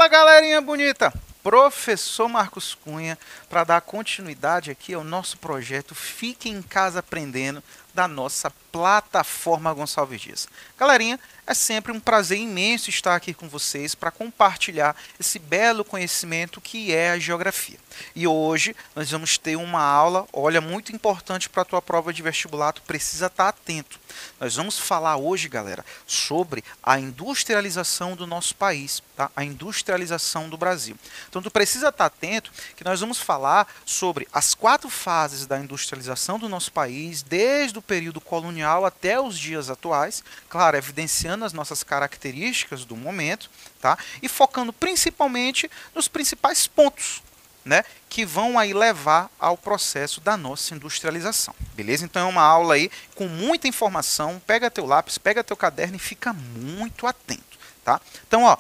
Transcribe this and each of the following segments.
Fala, galerinha bonita! Professor Marcos Cunha, para dar continuidade aqui ao nosso projeto Fique em Casa Aprendendo, da nossa plataforma Gonçalves Dias. Galerinha, é sempre um prazer imenso estar aqui com vocês para compartilhar esse belo conhecimento que é a geografia. E hoje nós vamos ter uma aula, olha, muito importante para a tua prova de vestibular, tu precisa estar atento. Nós vamos falar hoje, galera, sobre a industrialização do nosso país, tá? A industrialização do Brasil. Então tu precisa estar atento que nós vamos falar sobre as 4 fases da industrialização do nosso país, desde o período colonial até os dias atuais, claro, evidenciando as nossas características do momento, tá? E focando principalmente nos principais pontos, né, que vão aí levar ao processo da nossa industrialização, beleza? Então é uma aula aí com muita informação, pega teu lápis, pega teu caderno e fica muito atento, tá? Então, ó,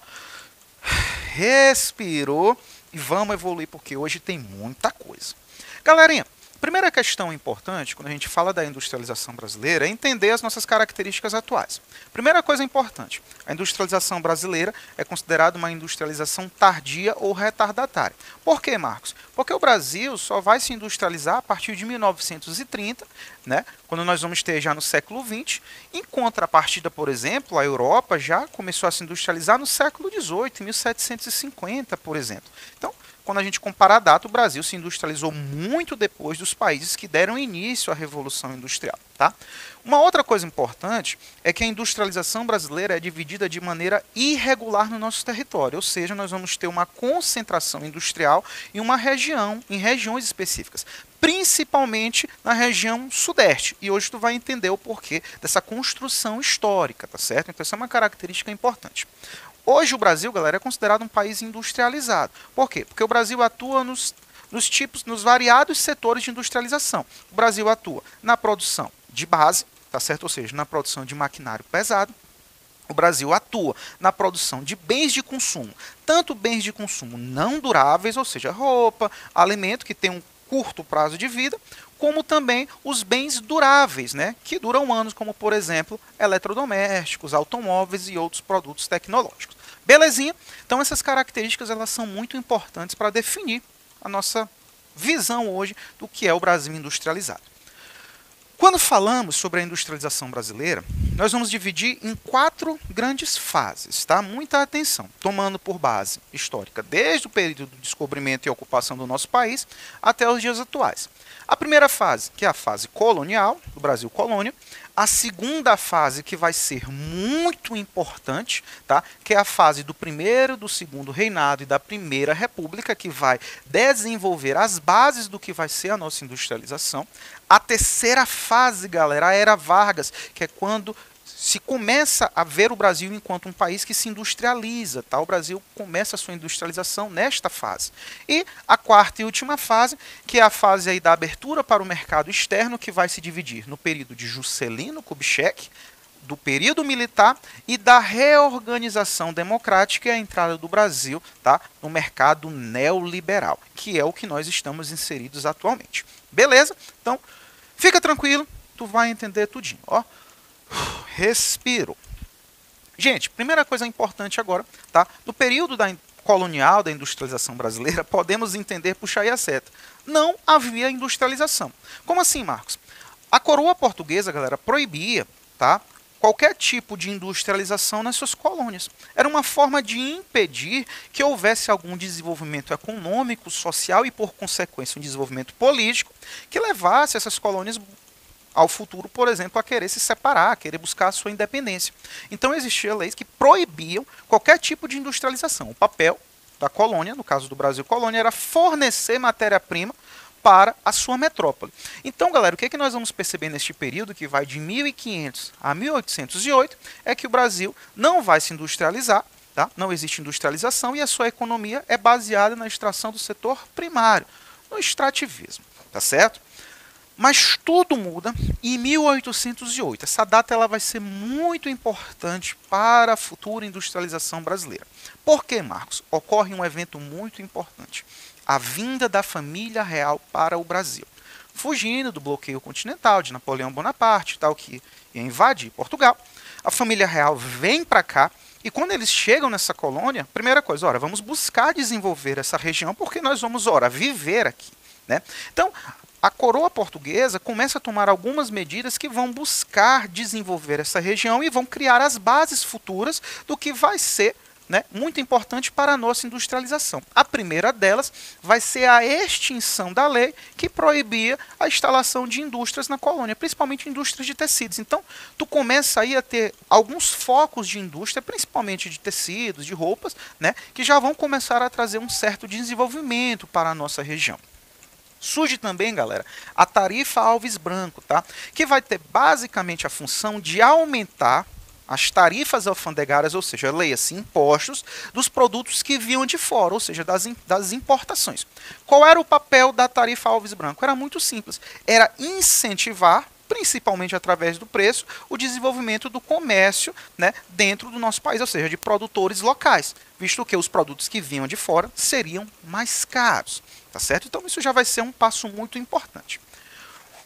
respirou e vamos evoluir porque hoje tem muita coisa. Galerinha, primeira questão importante, quando a gente fala da industrialização brasileira, é entender as nossas características atuais. Primeira coisa importante, a industrialização brasileira é considerada uma industrialização tardia ou retardatária. Por quê, Marcos? Porque o Brasil só vai se industrializar a partir de 1930, né, quando nós vamos ter já no século XX, em contrapartida, por exemplo, a Europa já começou a se industrializar no século XVIII, em 1750, por exemplo. Então, quando a gente compara a data, o Brasil se industrializou muito depois dos países que deram início à Revolução Industrial. Tá? Uma outra coisa importante é que a industrialização brasileira é dividida de maneira irregular no nosso território, ou seja, nós vamos ter uma concentração industrial em uma região, em regiões específicas, principalmente na região sudeste. E hoje tu vai entender o porquê dessa construção histórica, tá certo? Então essa é uma característica importante. Hoje o Brasil, galera, é considerado um país industrializado. Por quê? Porque o Brasil atua nos variados setores de industrialização. O Brasil atua na produção de base, tá certo? Ou seja, na produção de maquinário pesado. O Brasil atua na produção de bens de consumo, tanto bens de consumo não duráveis, ou seja, roupa, alimento, que tem um curto prazo de vida, como também os bens duráveis, né, que duram anos, como, por exemplo, eletrodomésticos, automóveis e outros produtos tecnológicos. Belezinha? Então, essas características elas são muito importantes para definir a nossa visão hoje do que é o Brasil industrializado. Quando falamos sobre a industrialização brasileira, nós vamos dividir em 4 grandes fases, tá? Muita atenção, tomando por base histórica desde o período do descobrimento e ocupação do nosso país até os dias atuais. A primeira fase, que é a fase colonial, do Brasil colônia. A segunda fase, que vai ser muito importante, tá? Que é a fase do primeiro, do segundo reinado e da primeira república, que vai desenvolver as bases do que vai ser a nossa industrialização. A terceira fase, galera, a Era Vargas, que é quando se começa a ver o Brasil enquanto um país que se industrializa, tá? O Brasil começa a sua industrialização nesta fase. E a quarta e última fase, que é a fase aí da abertura para o mercado externo, que vai se dividir no período de Juscelino Kubitschek, do período militar e da reorganização democrática e a entrada do Brasil, tá, no mercado neoliberal, que é o que nós estamos inseridos atualmente. Beleza? Então, fica tranquilo, tu vai entender tudinho, ó. Respiro. Gente, primeira coisa importante agora, tá? No período colonial da industrialização brasileira, podemos entender, puxa aí a seta, não havia industrialização. Como assim, Marcos? A coroa portuguesa, galera, proibia, tá, qualquer tipo de industrialização nas suas colônias. Era uma forma de impedir que houvesse algum desenvolvimento econômico, social e, por consequência, um desenvolvimento político que levasse essas colônias ao futuro, por exemplo, a querer se separar, a querer buscar a sua independência. Então existiam leis que proibiam qualquer tipo de industrialização. O papel da colônia, no caso do Brasil colônia, era fornecer matéria-prima para a sua metrópole. Então, galera, o que é que nós vamos perceber neste período, que vai de 1500 a 1808, é que o Brasil não vai se industrializar, tá? Não existe industrialização e a sua economia é baseada na extração do setor primário, no extrativismo, tá certo? Mas tudo muda em 1808. Essa data ela vai ser muito importante para a futura industrialização brasileira. Por quê, Marcos? Ocorre um evento muito importante. A vinda da família real para o Brasil. Fugindo do bloqueio continental de Napoleão Bonaparte, tal, que ia invadir Portugal. A família real vem para cá E quando eles chegam nessa colônia, primeira coisa, ora, vamos buscar desenvolver essa região porque nós vamos, ora, viver aqui, né? Então, a coroa portuguesa começa a tomar algumas medidas que vão buscar desenvolver essa região e vão criar as bases futuras do que vai ser, né, muito importante para a nossa industrialização. A primeira delas vai ser a extinção da lei que proibia a instalação de indústrias na colônia, principalmente indústrias de tecidos. Então, tu começa aí a ter alguns focos de indústria, principalmente de tecidos, de roupas, né, que já vão começar a trazer um certo desenvolvimento para a nossa região. Surge também, galera, a tarifa Alves Branco, tá? Que vai ter basicamente a função de aumentar as tarifas alfandegárias, ou seja, leia-se impostos, dos produtos que vinham de fora, ou seja, das importações. Qual era o papel da tarifa Alves Branco? Era muito simples, era incentivar, principalmente através do preço, o desenvolvimento do comércio, né, dentro do nosso país, ou seja, de produtores locais, visto que os produtos que vinham de fora seriam mais caros, tá certo? Então isso já vai ser um passo muito importante.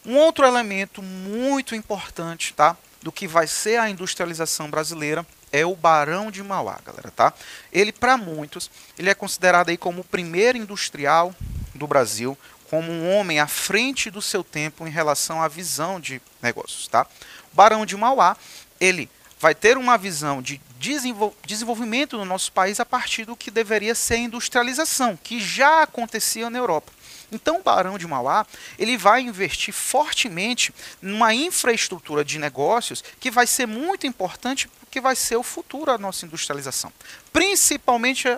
Um outro elemento muito importante, tá, do que vai ser a industrialização brasileira é o Barão de Mauá, galera, tá? Ele, para muitos, ele é considerado aí como o primeiro industrial do Brasil, como um homem à frente do seu tempo em relação à visão de negócios, tá? O Barão de Mauá, ele vai ter uma visão de desenvolvimento no nosso país a partir do que deveria ser a industrialização, que já acontecia na Europa. Então, o Barão de Mauá, ele vai investir fortemente numa infraestrutura de negócios que vai ser muito importante, porque vai ser o futuro da nossa industrialização. Principalmente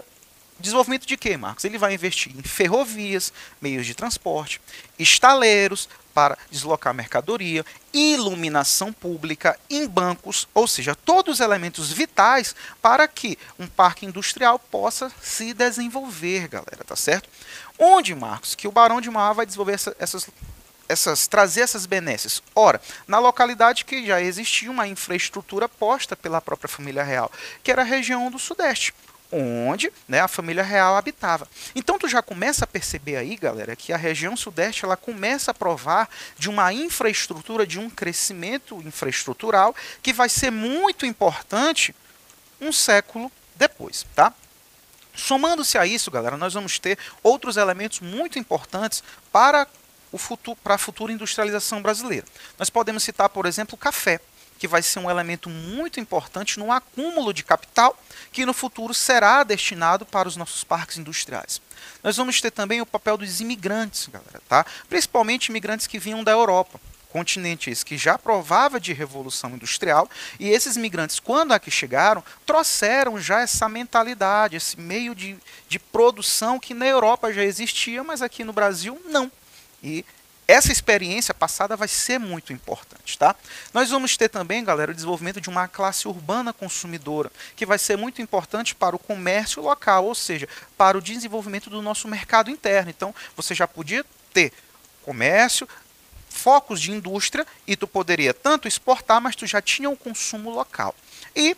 desenvolvimento de quê, Marcos? Ele vai investir em ferrovias, meios de transporte, estaleiros para deslocar mercadoria, iluminação pública, em bancos, ou seja, todos os elementos vitais para que um parque industrial possa se desenvolver, galera, tá certo? Onde, Marcos, que o Barão de Mauá vai desenvolver trazer essas benesses? Ora, na localidade que já existia uma infraestrutura posta pela própria família real, que era a região do Sudeste, onde, né, a família real habitava. Então tu já começa a perceber aí, galera, que a região Sudeste ela começa a provar de uma infraestrutura, de um crescimento infraestrutural que vai ser muito importante um século depois, tá? Somando-se a isso, galera, nós vamos ter outros elementos muito importantes para a futura industrialização brasileira. Nós podemos citar, por exemplo, o café, que vai ser um elemento muito importante no acúmulo de capital que no futuro será destinado para os nossos parques industriais. Nós vamos ter também o papel dos imigrantes, galera, tá? Principalmente imigrantes que vinham da Europa, continente esse que já provava de revolução industrial, e esses imigrantes, quando aqui chegaram, trouxeram já essa mentalidade, esse meio de produção que na Europa já existia, mas aqui no Brasil não. E essa experiência passada vai ser muito importante, tá? Nós vamos ter também, galera, o desenvolvimento de uma classe urbana consumidora, que vai ser muito importante para o comércio local, ou seja, para o desenvolvimento do nosso mercado interno. Então, você já podia ter comércio, focos de indústria, e tu poderia tanto exportar, mas tu já tinha o consumo local. E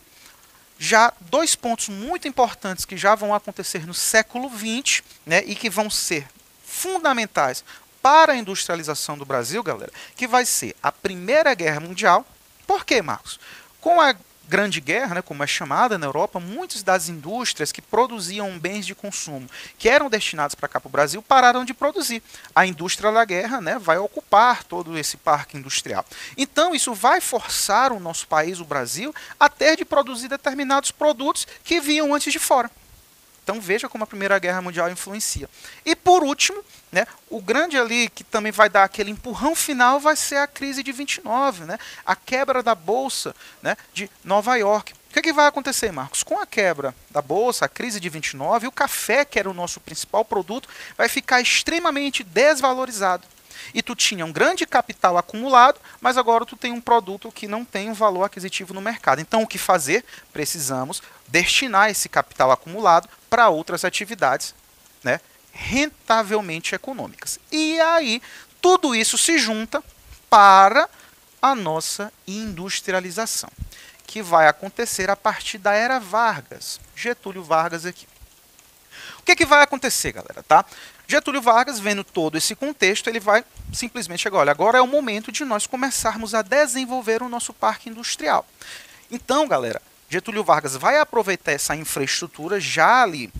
já dois pontos muito importantes que já vão acontecer no século XX, né, e que vão ser fundamentais para a industrialização do Brasil, galera, que vai ser a Primeira Guerra Mundial. Por quê, Marcos? Com a Grande Guerra, né, como é chamada na Europa, muitas das indústrias que produziam bens de consumo que eram destinados para cá para o Brasil pararam de produzir. A indústria da guerra, né, vai ocupar todo esse parque industrial. Então isso vai forçar o nosso país, o Brasil, a ter de produzir determinados produtos que vinham antes de fora. Então veja como a Primeira Guerra Mundial influencia. E por último, né, o grande ali que também vai dar aquele empurrão final vai ser a crise de 29, né, a quebra da Bolsa, né, de Nova York. O que vai acontecer, Marcos? Com a quebra da Bolsa, a crise de 29, o café, que era o nosso principal produto, vai ficar extremamente desvalorizado. E tu tinha um grande capital acumulado, mas agora tu tem um produto que não tem um valor aquisitivo no mercado. Então o que fazer? Precisamos destinar esse capital acumulado para outras atividades, né, rentavelmente econômicas. E aí tudo isso se junta para a nossa industrialização, que vai acontecer a partir da era Vargas. Getúlio Vargas aqui. O que vai acontecer, galera, tá? Getúlio Vargas, vendo todo esse contexto, ele vai simplesmente chegar, olha, agora é o momento de nós começarmos a desenvolver o nosso parque industrial. Então, galera, Getúlio Vargas vai aproveitar essa infraestrutura já ali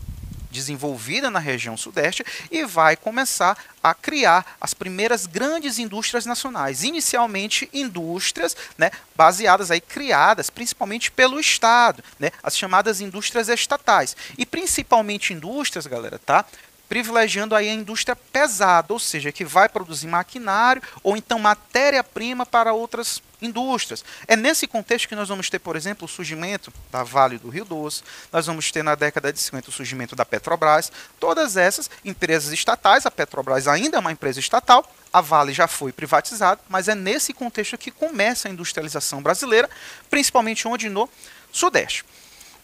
desenvolvida na região sudeste e vai começar a criar as primeiras grandes indústrias nacionais, inicialmente indústrias, né, baseadas aí, criadas principalmente pelo Estado, né, as chamadas indústrias estatais, e principalmente indústrias, galera, tá? Privilegiando aí a indústria pesada, ou seja, que vai produzir maquinário ou então matéria-prima para outras indústrias. É nesse contexto que nós vamos ter, por exemplo, o surgimento da Vale do Rio Doce, nós vamos ter na década de 50 o surgimento da Petrobras, todas essas empresas estatais, a Petrobras ainda é uma empresa estatal, a Vale já foi privatizada, mas é nesse contexto que começa a industrialização brasileira, principalmente onde no Sudeste.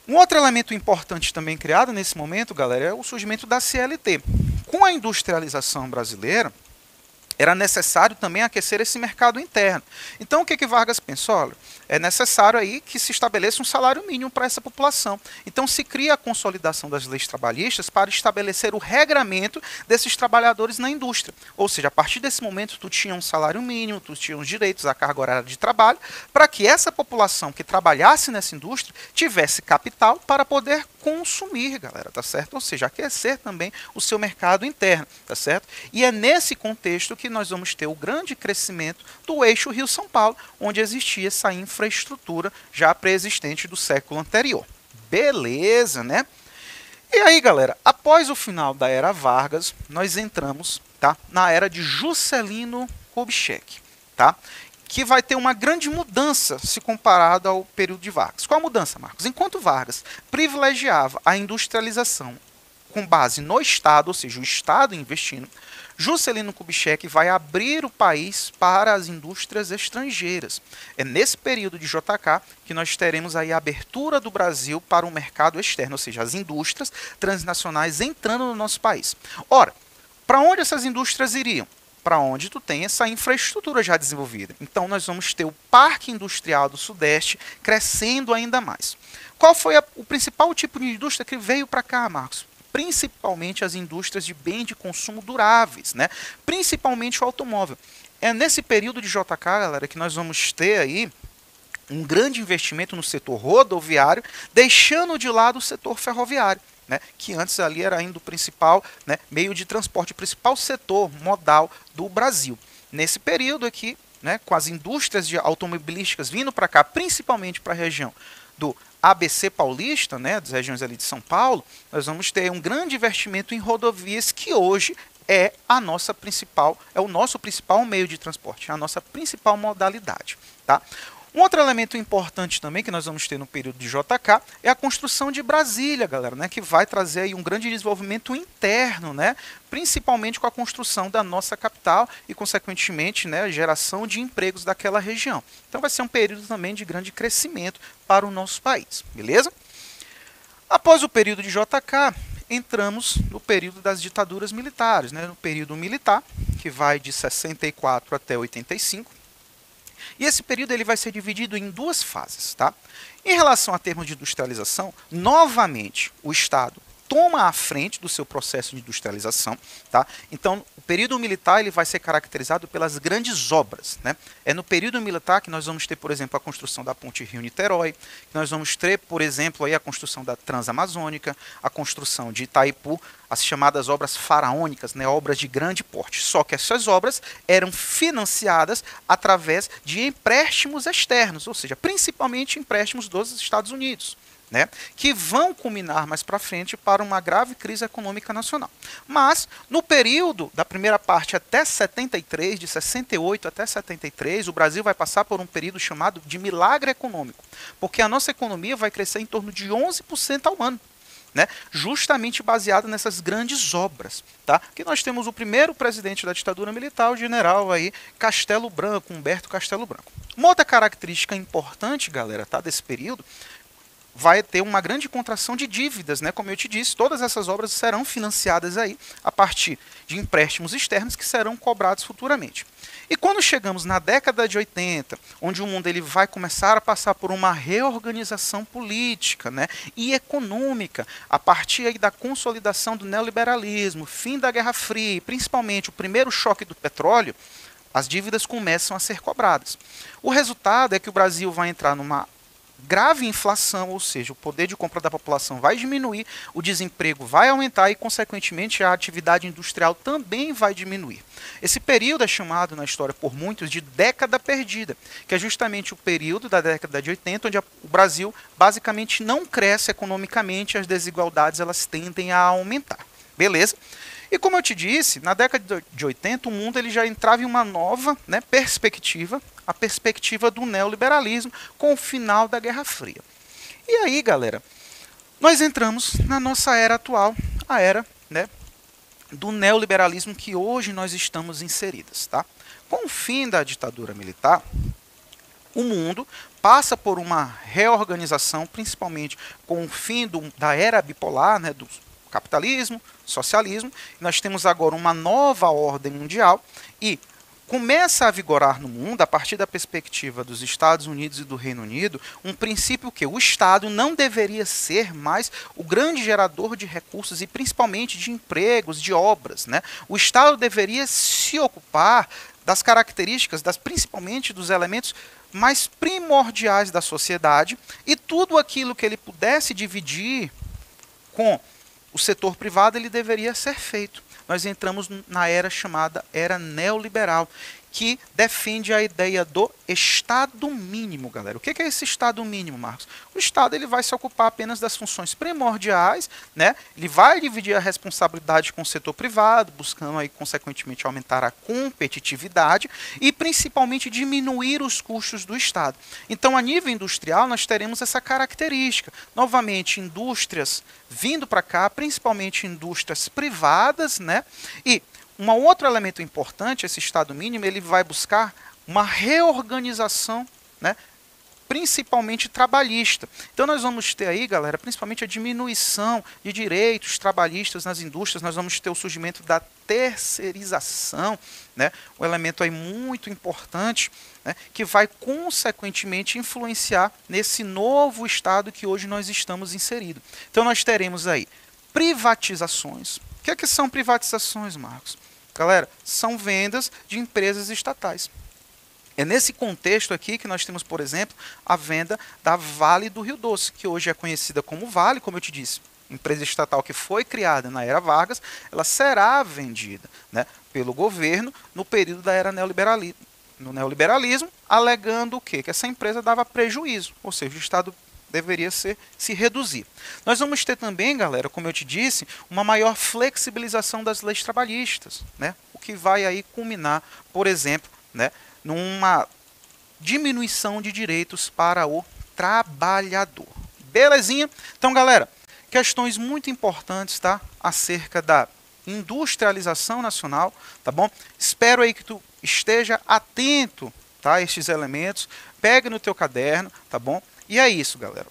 Um outro elemento importante também criado nesse momento, galera, é o surgimento da CLT. Com a industrialização brasileira, era necessário também aquecer esse mercado interno. Então, o que Vargas pensou? Olha, é necessário aí que se estabeleça um salário mínimo para essa população. Então, se cria a consolidação das leis trabalhistas para estabelecer o regramento desses trabalhadores na indústria. Ou seja, a partir desse momento, tu tinha um salário mínimo, tu tinha os direitos à carga horária de trabalho, para que essa população que trabalhasse nessa indústria tivesse capital para poder consumir, galera, tá certo? Ou seja, aquecer também o seu mercado interno, tá certo? E é nesse contexto que nós vamos ter o grande crescimento do eixo Rio-São Paulo, onde existia essa infraestrutura já pré-existente do século anterior. Beleza, né? E aí, galera, após o final da era Vargas, nós entramos, tá, na era de Juscelino Kubitschek, tá? Que vai ter uma grande mudança se comparado ao período de Vargas. Qual a mudança, Marcos? Enquanto Vargas privilegiava a industrialização com base no Estado, ou seja, o Estado investindo, Juscelino Kubitschek vai abrir o país para as indústrias estrangeiras. É nesse período de JK que nós teremos aí a abertura do Brasil para o mercado externo, ou seja, as indústrias transnacionais entrando no nosso país. Ora, para onde essas indústrias iriam? Para onde tu tem essa infraestrutura já desenvolvida. Então nós vamos ter o Parque Industrial do Sudeste crescendo ainda mais. Qual foi o principal tipo de indústria que veio para cá, Marcos? Principalmente as indústrias de bem de consumo duráveis, né? Principalmente o automóvel. É nesse período de JK, galera, que nós vamos ter aí um grande investimento no setor rodoviário, deixando de lado o setor ferroviário, né, que antes ali era ainda o principal, né, meio de transporte, o principal setor modal do Brasil. Nesse período aqui, né, com as indústrias de automobilísticas vindo para cá, principalmente para a região do ABC paulista, né, das regiões ali de São Paulo, nós vamos ter um grande investimento em rodovias que hoje é a nossa principal, é o nosso principal meio de transporte, é a nossa principal modalidade, tá? Um outro elemento importante também que nós vamos ter no período de JK é a construção de Brasília, galera, né, que vai trazer aí um grande desenvolvimento interno, né, principalmente com a construção da nossa capital e, consequentemente, né, a geração de empregos daquela região. Então vai ser um período também de grande crescimento para o nosso país, beleza? Após o período de JK, entramos no período das ditaduras militares, né, no período militar, que vai de 64 até 85. E esse período ele vai ser dividido em duas fases, tá? Em relação a termos de industrialização, novamente o Estado toma a frente do seu processo de industrialização, tá? Então, o período militar ele vai ser caracterizado pelas grandes obras, né? É no período militar que nós vamos ter, por exemplo, a construção da Ponte Rio-Niterói, que nós vamos ter, por exemplo, aí a construção da Transamazônica, a construção de Itaipu, as chamadas obras faraônicas, né? Obras de grande porte. Só que essas obras eram financiadas através de empréstimos externos, ou seja, principalmente empréstimos dos Estados Unidos, né, que vão culminar mais para frente para uma grave crise econômica nacional. Mas, no período da primeira parte até 73, de 68 até 73, o Brasil vai passar por um período chamado de milagre econômico, porque a nossa economia vai crescer em torno de 11% ao ano, né, justamente baseado nessas grandes obras, tá? Que nós temos o primeiro presidente da ditadura militar, o general aí Castelo Branco, Humberto Castelo Branco. Uma outra característica importante, galera, tá, desse período, vai ter uma grande contração de dívidas, né? Como eu te disse, todas essas obras serão financiadas aí a partir de empréstimos externos que serão cobrados futuramente. E quando chegamos na década de 80, onde o mundo ele vai começar a passar por uma reorganização política, né, e econômica, a partir aí da consolidação do neoliberalismo, fim da Guerra Fria, e principalmente o primeiro choque do petróleo, as dívidas começam a ser cobradas. O resultado é que o Brasil vai entrar numa grave inflação, ou seja, o poder de compra da população vai diminuir, o desemprego vai aumentar e, consequentemente, a atividade industrial também vai diminuir. Esse período é chamado na história por muitos de década perdida, que é justamente o período da década de 80, onde o Brasil basicamente não cresce economicamente, as desigualdades elas tendem a aumentar. Beleza? E como eu te disse, na década de 80 o mundo ele já entrava em uma nova, né, perspectiva, a perspectiva do neoliberalismo com o final da Guerra Fria. E aí, galera, nós entramos na nossa era atual, a era, né, do neoliberalismo que hoje nós estamos inseridos. Tá? Com o fim da ditadura militar, o mundo passa por uma reorganização, principalmente com o fim da era bipolar, né, do capitalismo, socialismo. Nós temos agora uma nova ordem mundial e começa a vigorar no mundo, a partir da perspectiva dos Estados Unidos e do Reino Unido, um princípio que o Estado não deveria ser mais o grande gerador de recursos e principalmente de empregos, de obras. Né? O Estado deveria se ocupar das características, principalmente dos elementos mais primordiais da sociedade e tudo aquilo que ele pudesse dividir com o setor privado ele deveria ser feito. Nós entramos na era chamada era neoliberal, que defende a ideia do Estado mínimo, galera. O que é esse Estado mínimo, Marcos? O Estado ele vai se ocupar apenas das funções primordiais, né? Ele vai dividir a responsabilidade com o setor privado, buscando aí, consequentemente, aumentar a competitividade e, principalmente, diminuir os custos do Estado. Então, a nível industrial, nós teremos essa característica. Novamente, indústrias vindo para cá, principalmente indústrias privadas, né? E um outro elemento importante, esse Estado mínimo, ele vai buscar uma reorganização, né, principalmente trabalhista. Então nós vamos ter aí, galera, principalmente a diminuição de direitos trabalhistas nas indústrias, nós vamos ter o surgimento da terceirização, né, um elemento aí muito importante, né, que vai consequentemente influenciar nesse novo Estado que hoje nós estamos inseridos. Então nós teremos aí privatizações. O que são privatizações, Marcos? Galera, são vendas de empresas estatais. É nesse contexto aqui que nós temos, por exemplo, a venda da Vale do Rio Doce, que hoje é conhecida como Vale, como eu te disse, empresa estatal que foi criada na era Vargas, ela será vendida, né, pelo governo no período da era neoliberalismo, alegando o quê? Que essa empresa dava prejuízo, ou seja, o Estado deveria se reduzir. Nós vamos ter também, galera, como eu te disse, uma maior flexibilização das leis trabalhistas, né? O que vai aí culminar, por exemplo, né, numa diminuição de direitos para o trabalhador. Belezinha? Então, galera, questões muito importantes, tá? Acerca da industrialização nacional, tá bom? Espero aí que tu esteja atento, tá, a estes elementos. Pegue no teu caderno, tá bom? E é isso, galera.